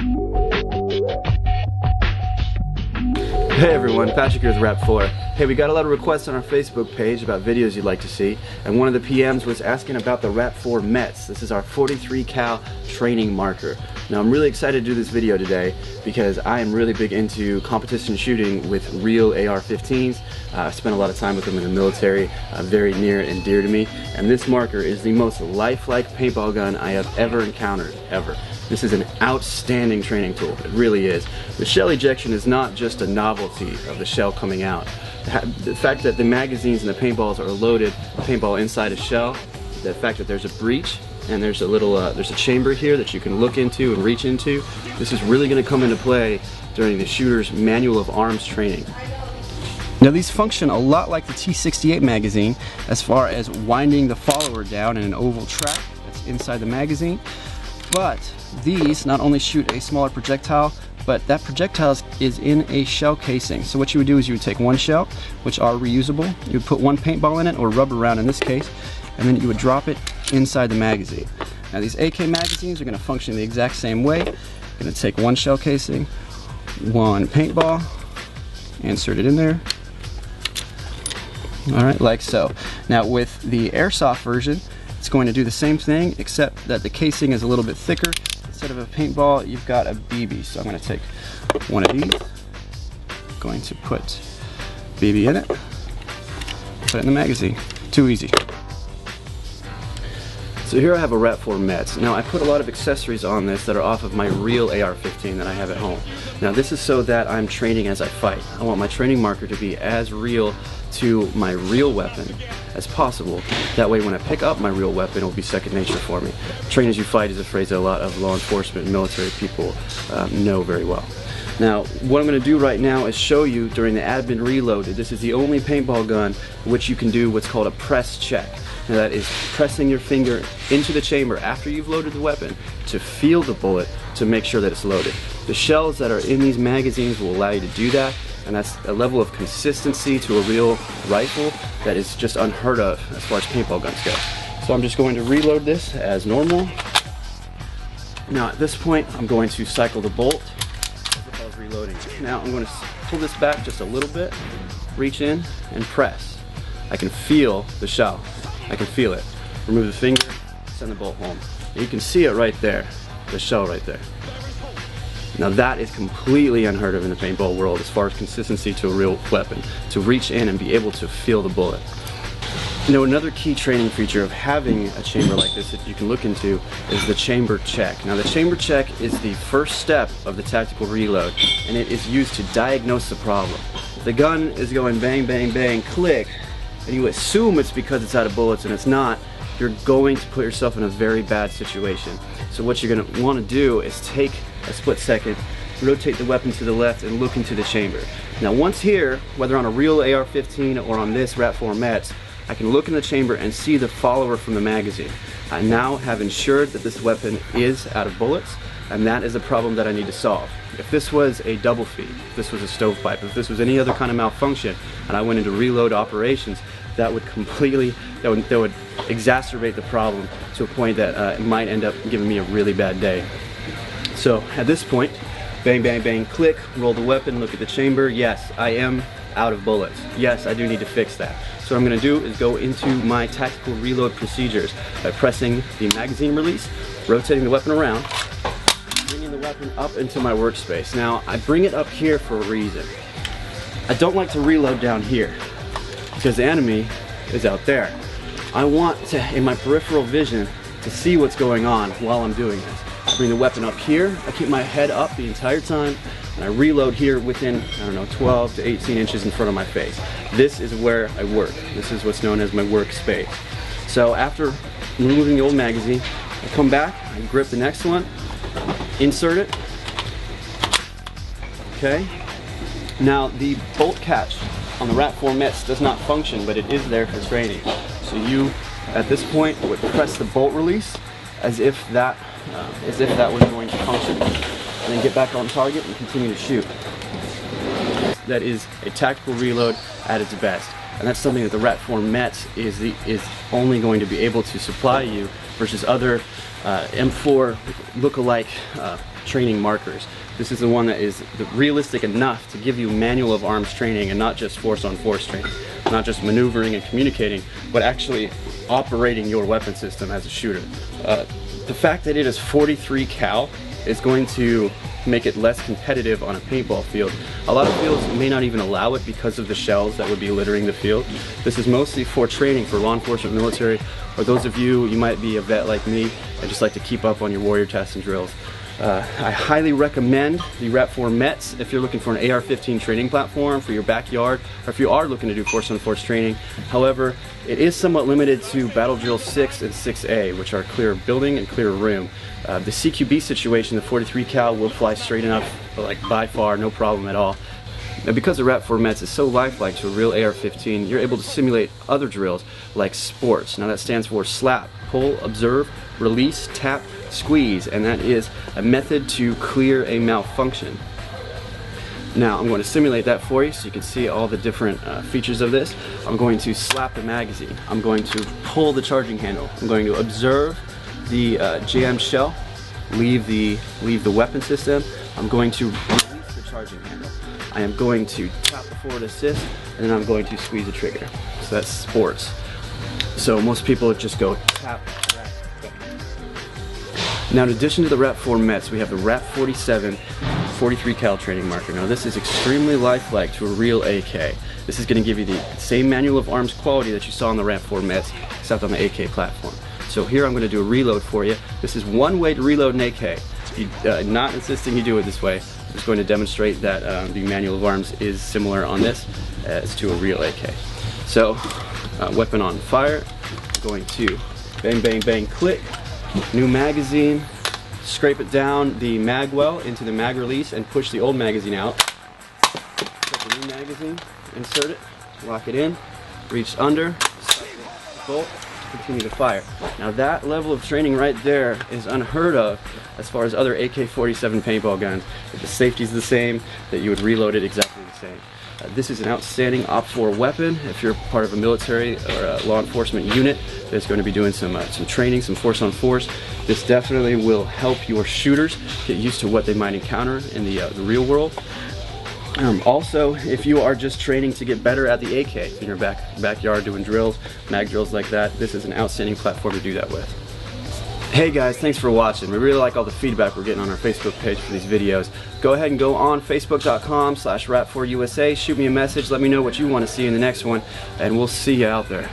Hey everyone, Patrick here with RAP4. Hey, we got a lot of requests on our Facebook page about videos you'd like to see, and one of the PMs was asking about the RAP4 Mets. This is our 43 cal training marker. Now I'm really excited to do this video today because I am really big into competition shooting with real AR-15s. I spent a lot of time with them in the military, very near and dear to me, and this marker is the most lifelike paintball gun I have ever encountered, ever. This is an outstanding training tool, it really is. The shell ejection is not just a novelty of the shell coming out. The fact that the magazines and the paintballs are loaded, paintball inside a shell, the fact that there's a breech and there's a little, there's a chamber here that you can look into and reach into, this is really going to come into play during the shooter's manual of arms training. Now these function a lot like the T68 magazine as far as winding the follower down in an oval track that's inside the magazine, but these not only shoot a smaller projectile, but that projectile is in a shell casing. So what you would do is you would take one shell, which are reusable, you would put one paintball in it, or rubber round in this case, and then you would drop it inside the magazine. Now these AK magazines are going to function the exact same way. You're going to take one shell casing, one paintball, insert it in there. Alright, like so. Now with the airsoft version, it's going to do the same thing, except that the casing is a little bit thicker. Instead of a paintball, you've got a BB. So I'm going to take one of these, going to put BB in it, put it in the magazine. Too easy. So here I have a RAP4 Mets. Now I put a lot of accessories on this that are off of my real AR-15 that I have at home. Now this is so that I'm training as I fight. I want my training marker to be as real to my real weapon as possible. That way when I pick up my real weapon, it will be second nature for me. Train as you fight is a phrase that a lot of law enforcement and military people know very well. Now, what I'm going to do right now is show you during the admin reload that this is the only paintball gun which you can do what's called a press check. Now that is pressing your finger into the chamber after you've loaded the weapon to feel the bullet to make sure that it's loaded. The shells that are in these magazines will allow you to do that, and that's a level of consistency to a real rifle that is just unheard of as far as paintball guns go. So I'm just going to reload this as normal. Now at this point I'm going to cycle the bolt as if I was reloading. Now I'm going to pull this back just a little bit, reach in and press. I can feel the shell. I can feel it. Remove the finger, send the bolt home. And you can see it right there, the shell right there. Now that is completely unheard of in the paintball world as far as consistency to a real weapon, to reach in and be able to feel the bullet. You know, another key training feature of having a chamber like this that you can look into is the chamber check. Now the chamber check is the first step of the tactical reload, and it is used to diagnose the problem. If the gun is going bang, bang, bang, click, and you assume it's because it's out of bullets and it's not, you're going to put yourself in a very bad situation. So what you're going to want to do is take a split second, rotate the weapon to the left and look into the chamber. Now once here, whether on a real AR-15 or on this RAP4 Mets, I can look in the chamber and see the follower from the magazine. I now have ensured that this weapon is out of bullets, and that is a problem that I need to solve. If this was a double feed, if this was a stovepipe, if this was any other kind of malfunction, and I went into reload operations, that would completely, that would exacerbate the problem to a point that it might end up giving me a really bad day. So at this point, bang, bang, bang, click, roll the weapon, look at the chamber. Yes, I am out of bullets. Yes, I do need to fix that. So what I'm going to do is go into my tactical reload procedures by pressing the magazine release, rotating the weapon around, bringing the weapon up into my workspace. Now, I bring it up here for a reason. I don't like to reload down here because the enemy is out there. I want to, in my peripheral vision, to see what's going on while I'm doing this. I bring the weapon up here, I keep my head up the entire time, and I reload here within, I don't know, 12 to 18 inches in front of my face. This is where I work. This is what's known as my workspace. So after removing the old magazine, I come back, I grip the next one, insert it, okay? Now the bolt catch on the RAP4 Mets does not function, but it is there for training. So you, at this point, would press the bolt release as if that was going to function, and then get back on target and continue to shoot. That is a tactical reload at its best, and that's something that the RAP4 Mets is only going to be able to supply you versus other M4 look-alike training markers. This is the one that is realistic enough to give you manual of arms training and not just force on force training, not just maneuvering and communicating, but actually operating your weapon system as a shooter. The fact that it is 43 cal is going to make it less competitive on a paintball field. A lot of fields may not even allow it because of the shells that would be littering the field. This is mostly for training for law enforcement, military, or those of you might be a vet like me and just like to keep up on your warrior tests and drills. I highly recommend the RAP4 METs if you're looking for an AR-15 training platform for your backyard, or if you are looking to do force-on-force training. However, it is somewhat limited to Battle Drill 6 and 6A, which are clear building and clear room. The CQB situation, the 43 cal will fly straight enough, like by far, no problem at all. Now, because the RAP4 METs is so lifelike to a real AR-15, you're able to simulate other drills like sports. Now that stands for slap, pull, observe, release, tap, squeeze, and that is a method to clear a malfunction. Now I'm going to simulate that for you so you can see all the different features of this. I'm going to slap the magazine. I'm going to pull the charging handle. I'm going to observe the jammed shell, leave the weapon system. I'm going to release the charging handle. I am going to tap the forward assist, and then I'm going to squeeze the trigger. So that's sports. So most people just go tap, rap, bang. Now in addition to the RAP4 METs, we have the RAP47 43 cal training marker. Now this is extremely lifelike to a real AK. This is going to give you the same manual of arms quality that you saw on the RAP4 METs, except on the AK platform. So here I'm going to do a reload for you. This is one way to reload an AK. Not insisting you do it this way. I'm just going to demonstrate that the manual of arms is similar on this as to a real AK. So, weapon on fire, going to bang, bang, bang, click, new magazine, scrape it down the mag well into the mag release and push the old magazine out. Put the new magazine, insert it, lock it in, reach under, bolt, continue to fire. Now that level of training right there is unheard of as far as other AK-47 paintball guns. If the safety is the same, that you would reload it exactly the same. This is an outstanding OPFOR weapon if you're part of a military or a law enforcement unit that's going to be doing some training, some force on force. This definitely will help your shooters get used to what they might encounter in the real world. Also, if you are just training to get better at the AK in your backyard doing drills, mag drills like that, this is an outstanding platform to do that with. Hey guys, thanks for watching. We really like all the feedback we're getting on our Facebook page for these videos. Go ahead and go on facebook.com/RAP4USA, shoot me a message, let me know what you want to see in the next one, and we'll see you out there.